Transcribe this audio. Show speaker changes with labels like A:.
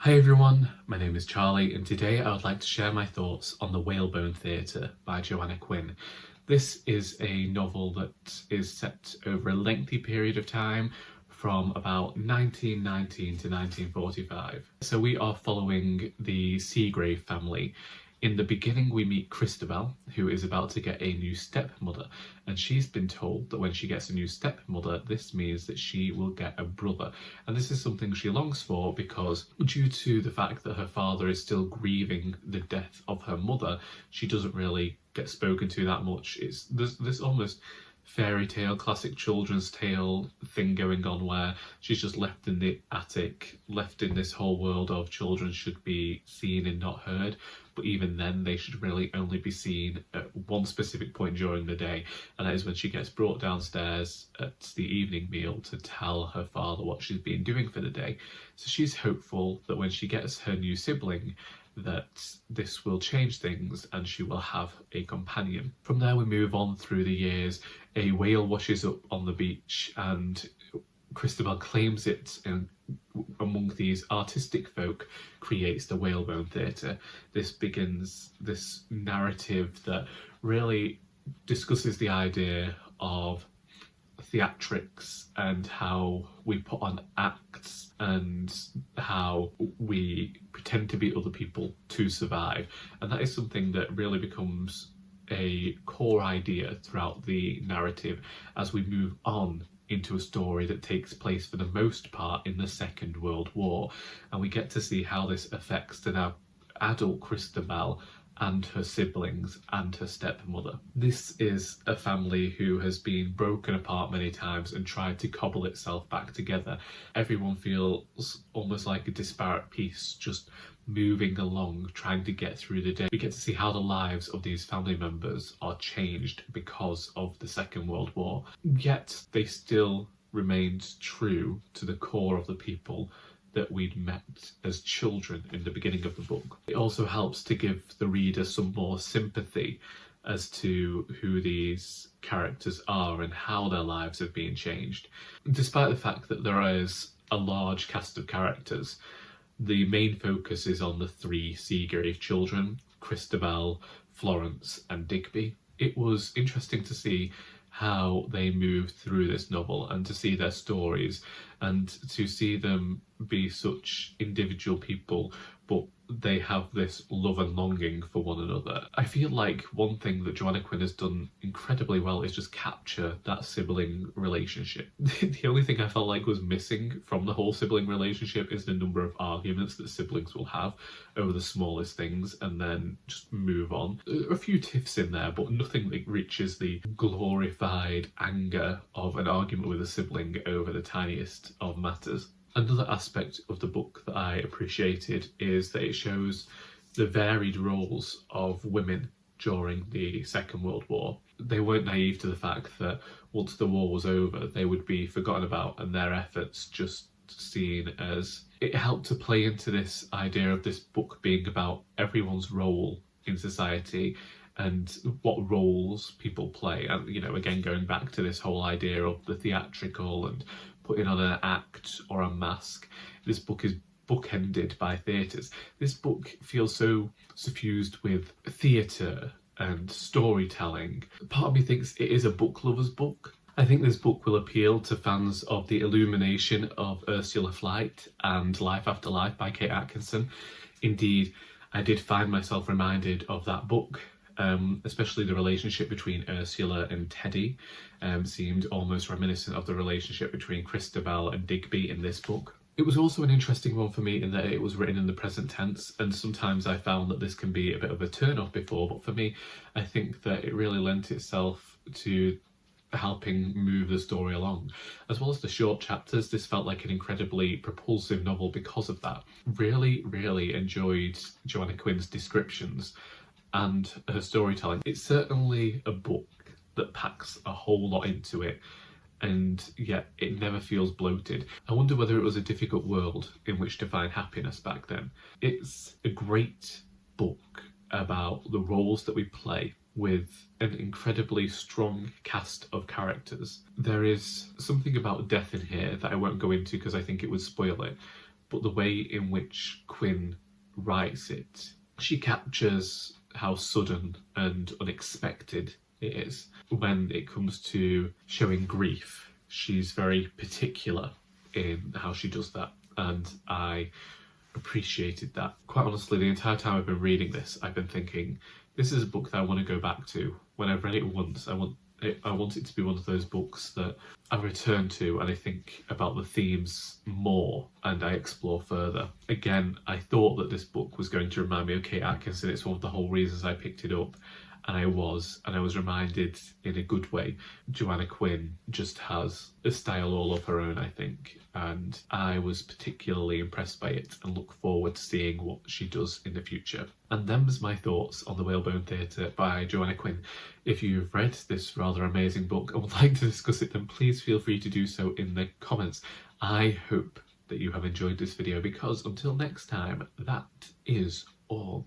A: Hi everyone, my name is Charlie and today I would like to share my thoughts on The Whalebone Theatre by Joanna Quinn. This is a novel that is set over a lengthy period of time from about 1919 to 1945. So we are following the Seagrave family. In the beginning we meet Christabel, who is about to get a new stepmother, and she's been told that when she gets a new stepmother, this means that she will get a brother. And this is something she longs for because, due to the fact that her father is still grieving the death of her mother, she doesn't really get spoken to that much. It's this almost fairy tale, classic children's tale thing going on where she's just left in the attic, left in this whole world of children should be seen and not heard, but even then they should really only be seen at one specific point during the day, and that is when she gets brought downstairs at the evening meal to tell her father what she's been doing for the day. So she's hopeful that when she gets her new sibling, that this will change things and she will have a companion. From there we move on through the years. A whale washes up on the beach and Christabel claims it, and among these artistic folk creates the Whalebone Theatre. This begins this narrative that really discusses the idea of theatrics and how we put on acts and how we pretend to be other people to survive. And that is something that really becomes a core idea throughout the narrative as we move on into a story that takes place for the most part in the Second World War, and we get to see how this affects the now adult Christabel and her siblings and her stepmother. This is a family who has been broken apart many times and tried to cobble itself back together. Everyone feels almost like a disparate piece, just moving along, trying to get through the day. We get to see how the lives of these family members are changed because of the Second World War, yet they still remained true to the core of the people that we'd met as children in the beginning of the book. It also helps to give the reader some more sympathy as to who these characters are and how their lives have been changed. Despite the fact that there is a large cast of characters, the main focus is on the three Seagrave children, Christabel, Florence and Digby. It was interesting to see how they moved through this novel and to see their stories and to see them be such individual people, but they have this love and longing for one another. I feel like one thing that Joanna Quinn has done incredibly well is just capture that sibling relationship. The only thing I felt like was missing from the whole sibling relationship is the number of arguments that siblings will have over the smallest things and then just move on. There are a few tiffs in there, but nothing that reaches the glorified anger of an argument with a sibling over the tiniest of matters. Another aspect of the book that I appreciated is that it shows the varied roles of women during the Second World War. They weren't naive to the fact that once the war was over, they would be forgotten about and their efforts just seen as... It helped to play into this idea of this book being about everyone's role in society and what roles people play. And, you know, again, going back to this whole idea of the theatrical and putting on an act or a mask. This book is bookended by theatres. This book feels so suffused with theatre and storytelling. Part of me thinks it is a book lover's book. I think this book will appeal to fans of the illumination of Ursula Flight and Life After Life by Kate Atkinson. Indeed, I did find myself reminded of that book. Especially the relationship between Ursula and Teddy seemed almost reminiscent of the relationship between Christabel and Digby in this book. It was also an interesting one for me in that it was written in the present tense, and sometimes I found that this can be a bit of a turn-off before, but for me, I think that it really lent itself to helping move the story along. As well as the short chapters, this felt like an incredibly propulsive novel because of that. Really enjoyed Joanna Quinn's descriptions and her storytelling. It's certainly a book that packs a whole lot into it, and yet it never feels bloated. I wonder whether it was a difficult world in which to find happiness back then. It's a great book about the roles that we play with an incredibly strong cast of characters. There is something about death in here that I won't go into because I think it would spoil it, but the way in which Quinn writes it, she captures how sudden and unexpected it is. When it comes to showing grief, she's very particular in how she does that, and I appreciated that. Quite honestly, the entire time I've been reading this, I've been thinking, this is a book that I want to go back to. When I've read it once, I want it to be one of those books that I return to and I think about the themes more and I explore further. Again, I thought that this book was going to remind me of Kate Atkinson. It's one of the whole reasons I picked it up, and I was reminded in a good way. Joanna Quinn just has a style all of her own, I think, and I was particularly impressed by it and look forward to seeing what she does in the future. And them's my thoughts on The Whalebone Theatre by Joanna Quinn. If you've read this rather amazing book and would like to discuss it, then please feel free to do so in the comments. I hope that you have enjoyed this video, because until next time, that is all.